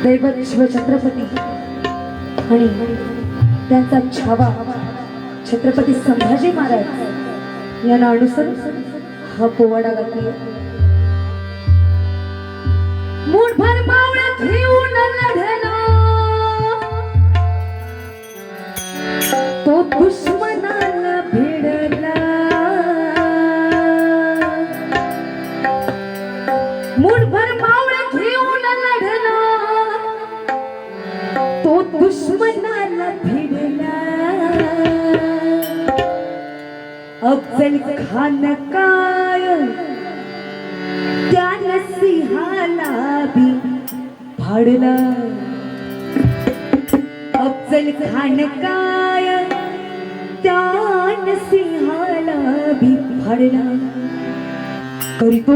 दैवत शिवछत्रपती आणि त्यांचा छावा छत्रपती संभाजी महाराज यांना अनुसरून हा पोवाडा गाते। मूठभर मावळ्यात घेऊन लढला तो दुश्मनाला भिडला। मूठभर मावळ्यात घेऊन लढला तो दुश्मनाला भिडला। अफजल खान काय त्याने सिंहाला भी फाडला। अफजल खान काय त्याने सिंहाला भी फाडला। करीतो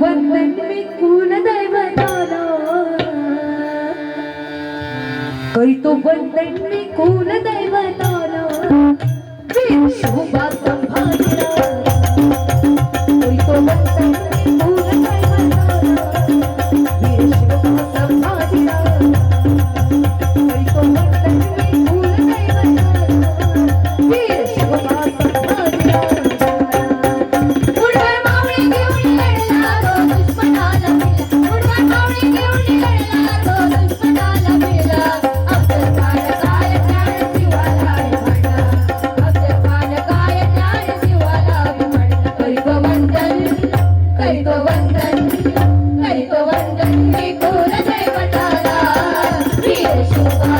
वंदन मी कुल दैवताला। करीतो वंदन मी कुल दैवताला। वीर शोभा संभाजीला। करीतो वंदन मी कुल दैवताला। वीर शोभा संभाजीला। करीतो वंदन मी कुल दैवताला। वीर शोभा संभाजीला। करीतो वंदन मी कुल दैवताला। वीर शोभा